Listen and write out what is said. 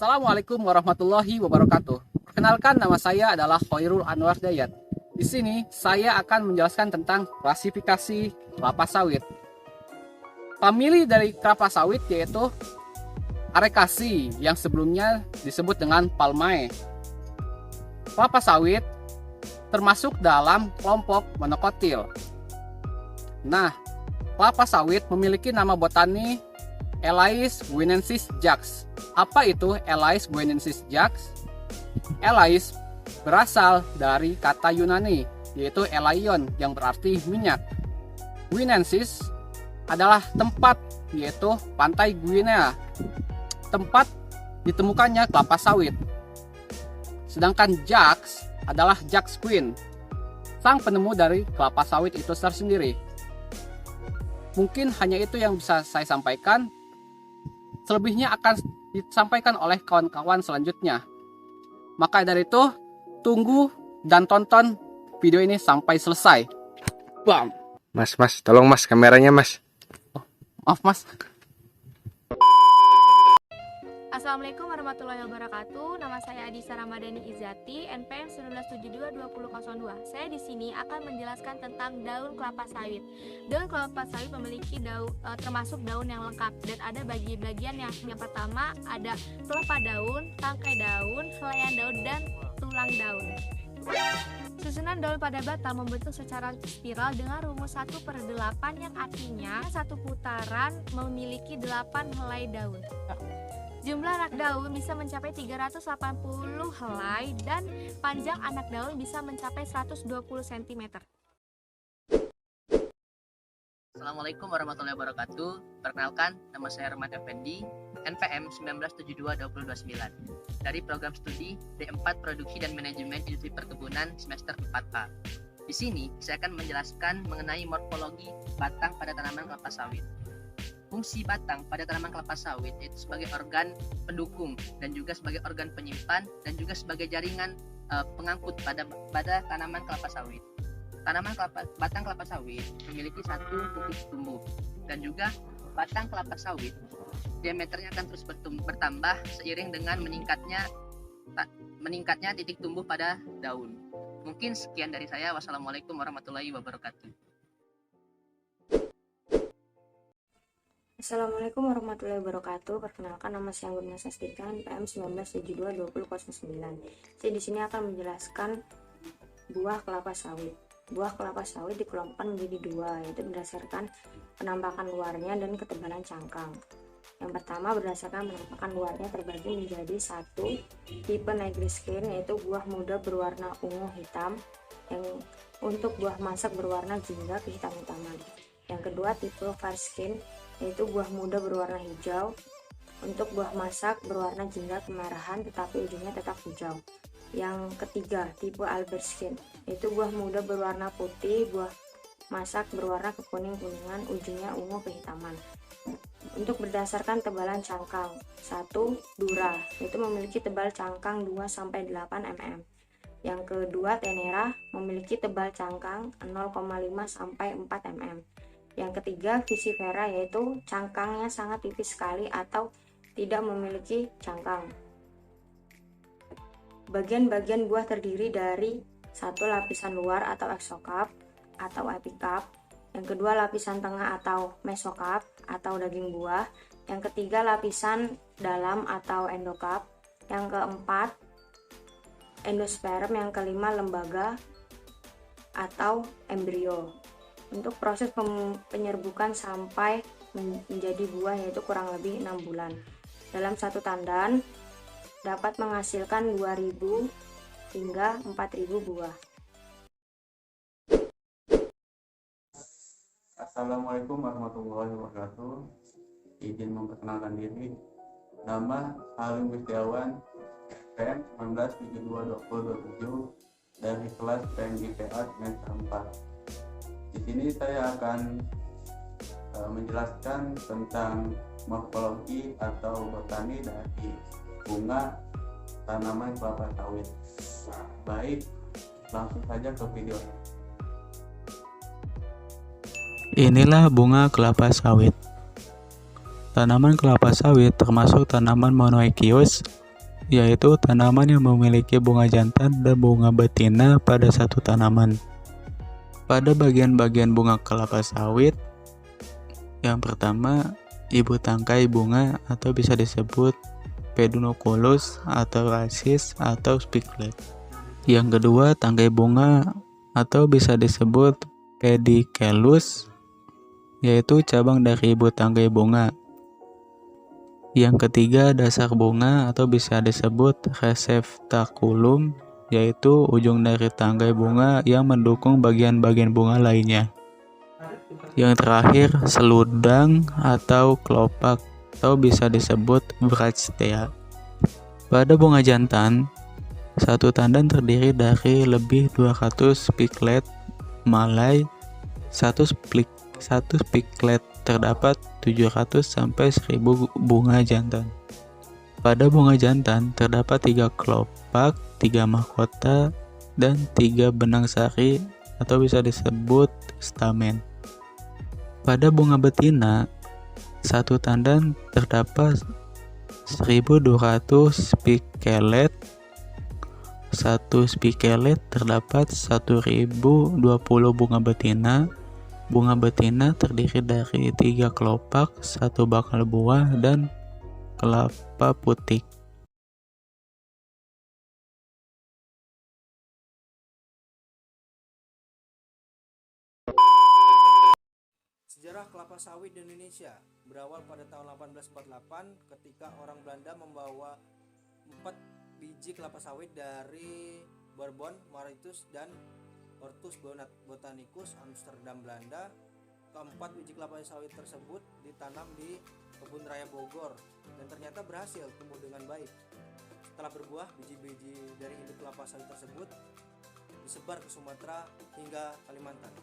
Assalamualaikum warahmatullahi wabarakatuh. Perkenalkan, nama saya adalah Khairul Anwar Dayat. Di sini saya akan menjelaskan tentang klasifikasi kelapa sawit. Famili dari kelapa sawit yaitu Arekasi yang sebelumnya disebut dengan Palmae. Kelapa sawit termasuk dalam kelompok monokotil. Nah, kelapa sawit memiliki nama botani Elais guinensis Jax. Apa itu Elais guinensis Jax? Elais berasal dari kata Yunani, yaitu elaion yang berarti minyak. Guinensis adalah tempat, yaitu pantai Guinea, tempat ditemukannya kelapa sawit. Sedangkan Jax adalah Jax Queen, sang penemu dari kelapa sawit itu tersendiri. Mungkin hanya itu yang bisa saya sampaikan. Selebihnya akan disampaikan oleh kawan-kawan selanjutnya. Maka dari itu, tunggu dan tonton video ini sampai selesai. Bam. Mas, tolong mas kameranya mas. Maaf mas. Assalamualaikum warahmatullahi wabarakatuh. Nama saya Adisa Ramadhani Izati, NPM 1972-2002. Saya di sini akan menjelaskan tentang daun kelapa sawit. Daun kelapa sawit memiliki termasuk daun yang lengkap dan ada bagian-bagian yang pertama ada pelepah daun, tangkai daun, helaian daun, dan tulang daun. Susunan daun pada batang membentuk secara spiral dengan rumus 1/8 yang artinya satu putaran memiliki 8 helai daun. Jumlah anak daun bisa mencapai 380 helai dan panjang anak daun bisa mencapai 120 cm. Assalamualaikum warahmatullahi wabarakatuh. Perkenalkan, nama saya Rahmat Effendi, NPM 1972-2029 dari program studi D4 Produksi dan Manajemen Industri Perkebunan semester 4A. Di sini saya akan menjelaskan mengenai morfologi batang pada tanaman kelapa sawit. Fungsi batang pada tanaman kelapa sawit yaitu sebagai organ pendukung dan juga sebagai organ penyimpan dan juga sebagai jaringan pengangkut pada tanaman kelapa sawit. Batang kelapa sawit memiliki satu titik tumbuh dan juga batang kelapa sawit diameternya akan terus bertambah seiring dengan meningkatnya titik tumbuh pada daun. Mungkin sekian dari saya. Wassalamualaikum warahmatullahi wabarakatuh. Assalamualaikum warahmatullahi wabarakatuh. Perkenalkan, nama saya Guna Sastika, NPM 1972-2009. Saya di sini akan menjelaskan buah kelapa sawit. Buah kelapa sawit dikelompokkan menjadi dua, yaitu berdasarkan penampakan luarnya dan ketebalan cangkang. Yang pertama, berdasarkan penampakan luarnya terbagi menjadi satu tipe Negri Skin, yaitu buah muda berwarna ungu hitam, yang untuk buah masak berwarna jingga kehitam-hitaman. Yang kedua, tipe Fair Skin, yaitu buah muda berwarna hijau, untuk buah masak berwarna jingga kemerahan tetapi ujungnya tetap hijau. Yang ketiga, tipe Albert Skin, yaitu buah muda berwarna putih, buah masak berwarna kekuning-kuningan, ujungnya ungu kehitaman. Untuk berdasarkan tebalan cangkang, 1. Dura, yaitu memiliki tebal cangkang 2-8 mm. Yang kedua, Tenera, memiliki tebal cangkang 0,5-4 mm. Yang ketiga, Visifera, yaitu cangkangnya sangat tipis sekali atau tidak memiliki cangkang. Bagian-bagian buah terdiri dari satu, lapisan luar atau exokap atau epikap. Yang kedua, lapisan tengah atau mesokap atau daging buah. Yang ketiga, lapisan dalam atau endokap. Yang keempat, endosperm. Yang kelima, lembaga atau embrio. Untuk proses penyerbukan sampai menjadi buah yaitu kurang lebih 6 bulan. Dalam satu tandan dapat menghasilkan 2.000 hingga 4.000 buah. Assalamualaikum warahmatullahi wabarakatuh. Izin memperkenalkan diri. Nama Halim Gustiawan, PM 1972-2027 dari kelas PMGPA semester 4. Di sini saya akan menjelaskan tentang morfologi atau botani dari bunga tanaman kelapa sawit. Baik, langsung saja ke videonya. Inilah bunga kelapa sawit. Tanaman kelapa sawit termasuk tanaman monoecious yaitu tanaman yang memiliki bunga jantan dan bunga betina pada satu tanaman. Pada bagian-bagian bunga kelapa sawit, yang pertama, ibu tangkai bunga atau bisa disebut pedunculus atau rhizis atau spiklet. Yang kedua, tangkai bunga atau bisa disebut pedicellus, yaitu cabang dari ibu tangkai bunga. Yang ketiga, dasar bunga atau bisa disebut receptaculum, yaitu ujung dari tangkai bunga yang mendukung bagian-bagian bunga lainnya. Yang terakhir, seludang atau kelopak atau bisa disebut bractea. Pada bunga jantan, satu tandan terdiri dari lebih 200 spiklet malai. Satu spiklet terdapat 700 sampai 1000 bunga jantan. Pada bunga jantan terdapat 3 kelopak, 3 mahkota, dan 3 benang sari atau bisa disebut stamen. Pada bunga betina, satu tandan terdapat 1200 spikelet. Satu spikelet terdapat 1020 bunga betina. Bunga betina terdiri dari 3 kelopak, 1 bakal buah, dan kelapa putih. Sejarah kelapa sawit di Indonesia berawal pada tahun 1848 ketika orang Belanda membawa 4 biji kelapa sawit dari Bourbon, Mauritius, dan Hortus Botanicus, Amsterdam, Belanda. Keempat biji kelapa sawit tersebut ditanam di kebun raya Bogor dan ternyata berhasil tumbuh dengan baik. Setelah berbuah, biji-biji dari induk kelapa sawit tersebut disebar ke Sumatera hingga Kalimantan.